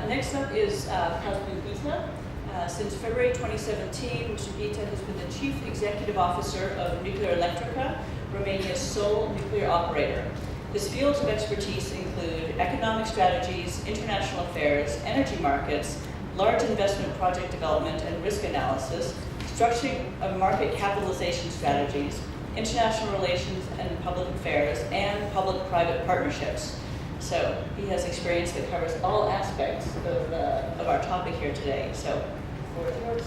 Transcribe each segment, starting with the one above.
Next up is Cosmin Guzman. Since February 2017, Mr. Gita has been the Chief Executive Officer of Nuclear Electrica, Romania's sole nuclear operator. His fields of expertise include economic strategies, international affairs, energy markets, large investment project development and risk analysis, structuring of market capitalization strategies, international relations and public affairs, and public-private partnerships. So he has experience that covers all aspects of our topic here today. So, the floor is yours.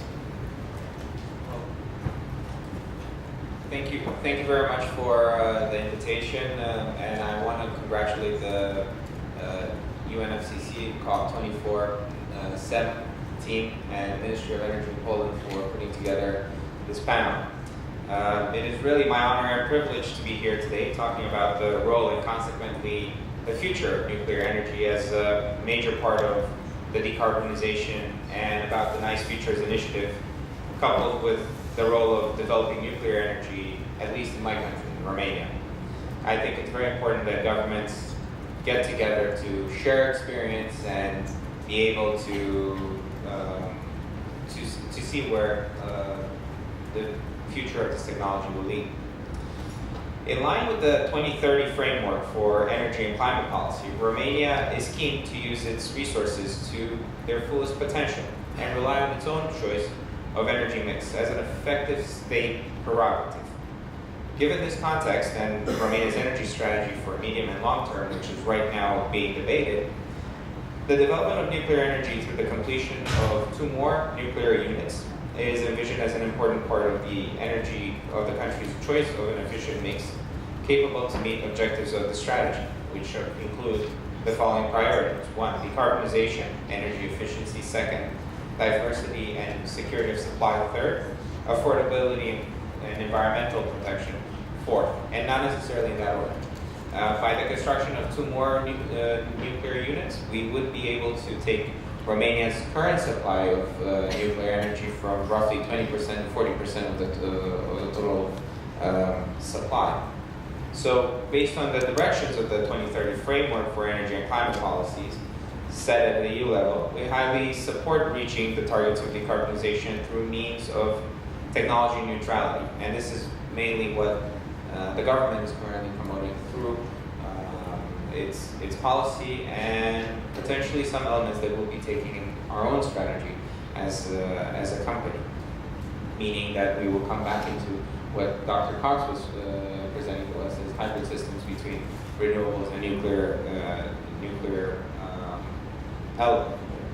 Thank you very much for the invitation, and I want to congratulate the UNFCCC COP24 SEM team and Ministry of Energy in Poland for putting together this panel. It is really my honor and privilege to be here today talking about the role and consequently the future of nuclear energy as a major part of the decarbonization and about the Nice Futures initiative, coupled with the role of developing nuclear energy, at least in my country, in Romania. I think it's very important that governments get together to share experience and be able to see where the future of this technology will lead. In line with the 2030 framework for energy and climate policy, Romania is keen to use its resources to their fullest potential and rely on its own choice of energy mix as an effective state prerogative. Given this context and Romania's energy strategy for medium and long term, which is right now being debated, the development of nuclear energy through the completion of 2 more nuclear units is envisioned as an important part of the energy of the country's choice of an efficient mix capable to meet objectives of the strategy, which include the following priorities. 1, decarbonization, energy efficiency. 2nd, diversity and security of supply. 3rd, affordability and environmental protection. 4th, and not necessarily in that order. By the construction of 2 more nuclear units, we would be able to take Romania's current supply of nuclear energy from roughly 20% to 40% of the total supply. So, based on the directions of the 2030 framework for energy and climate policies set at the EU level, we highly support reaching the targets of decarbonization through means of technology neutrality. And this is mainly what the government is currently promoting through its policy and potentially some elements that we'll be taking in our own strategy as a company, meaning that we will come back into what Dr. Cox was presenting to us as hybrid systems between renewables and nuclear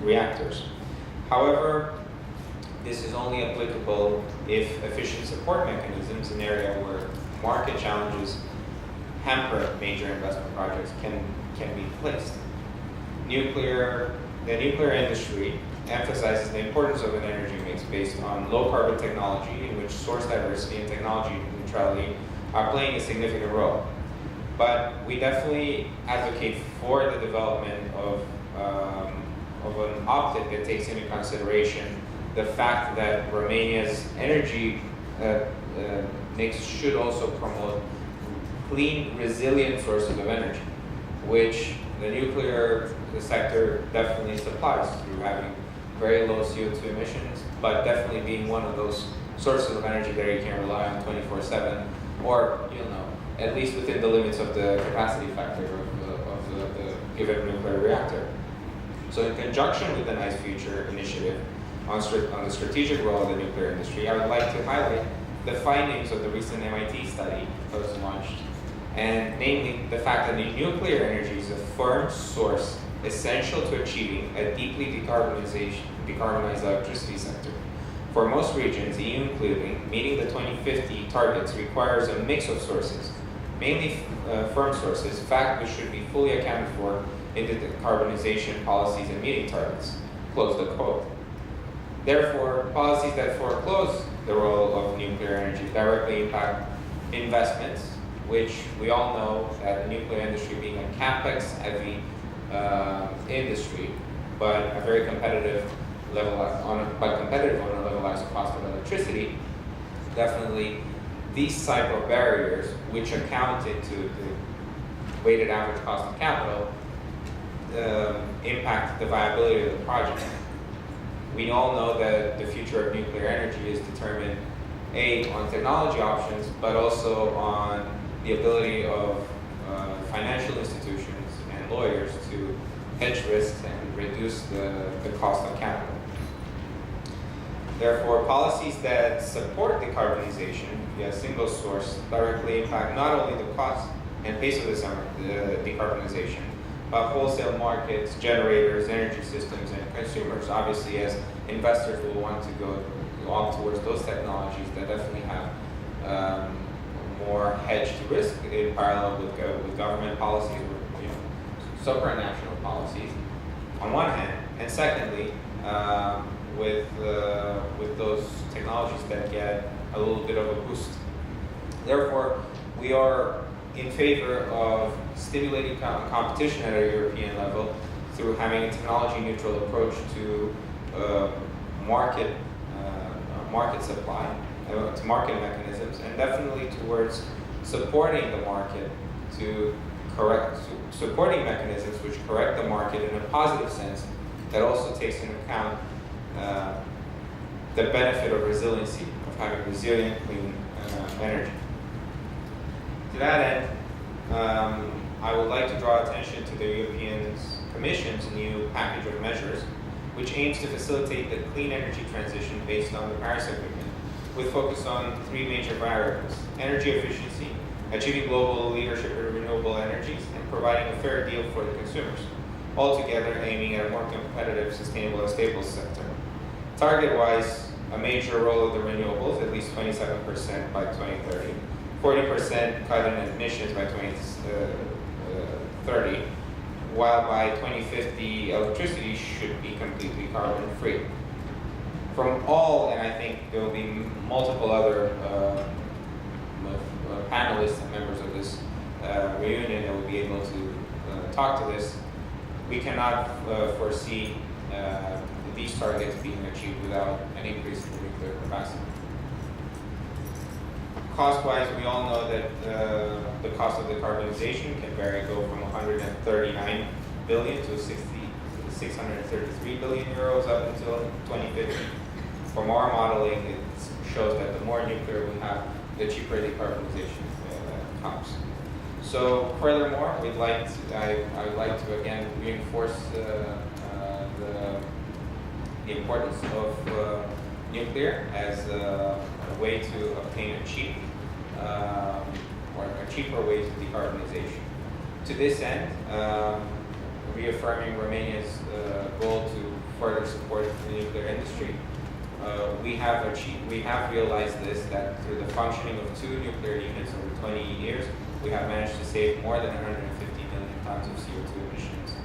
reactors. However, this is only applicable if efficient support mechanisms in an area where market challenges hamper major investment projects can be placed. The nuclear industry emphasizes the importance of an energy mix based on low carbon technology in which source diversity and technology neutrality are playing a significant role. But we definitely advocate for the development of an optic that takes into consideration the fact that Romania's energy mix should also promote clean, resilient sources of energy, which the nuclear sector definitely supplies through having very low CO2 emissions, but definitely being one of those sources of energy that you can rely on 24/7, or at least within the limits of the capacity factor of the given nuclear reactor. So, in conjunction with the Nice Future initiative on the strategic role of the nuclear industry, I would like to highlight the findings of the recent MIT study that was launched, and namely the fact that nuclear energy is a firm source essential to achieving a deeply decarbonized electricity sector. For most regions, EU including, meeting the 2050 targets requires a mix of sources, mainly firm sources, fact which should be fully accounted for in the decarbonization policies and meeting targets. Close the quote. Therefore, policies that foreclose the role of nuclear energy directly impact investments, which we all know that the nuclear industry being a capex-heavy industry, but a very competitive on a levelized cost of electricity, definitely these type of barriers, which accounted to the weighted average cost of capital, impact the viability of the project. We all know that the future of nuclear energy is determined, A, on technology options, but also on the ability of financial institutions and lawyers to hedge risks and reduce the cost of capital. Therefore, policies that support decarbonization via single source directly impact not only the cost and pace of the decarbonization, but wholesale markets, generators, energy systems, and consumers. Obviously, as investors will want to go on towards those technologies that definitely have more hedged risk in parallel with government policies, or supranational policies, on one hand, and secondly, with those technologies that get a little bit of a boost. Therefore, we are in favor of stimulating competition at a European level through having a technology-neutral approach to market supply, to market mechanisms, and definitely towards supporting the market supporting mechanisms which correct the market in a positive sense that also takes into account the benefit of resiliency, of having resilient, clean energy. To that end, I would like to draw attention to the European Commission's new package of measures, which aims to facilitate the clean energy transition based on the Paris Agreement, with focus on three major variables: energy efficiency, achieving global leadership in renewable energies, and providing a fair deal for the consumers, altogether aiming at a more competitive, sustainable, and stable sector. Target-wise, a major role of the renewables, at least 27% by 2030, 40% cut in emissions by 2030, while by 2050, electricity should be completely carbon-free. From all, and I think there will be multiple other panelists and members of this reunion that will be able to talk to this, we cannot foresee these targets being achieved without an increase in nuclear capacity. Cost-wise, we all know that the cost of decarbonization can go from 139 billion to 633 billion euros up until 2050. From our modeling, it shows that the more nuclear we have, the cheaper decarbonization comes. So, furthermore, I would like to again reinforce the importance of nuclear as a way to obtain a cheap or a cheaper way to decarbonization. To this end, reaffirming Romania's goal to further support the nuclear industry, we have realized this, that through the functioning of 2 nuclear units over 20 years, we have managed to save more than 150 million tons of CO2 emissions.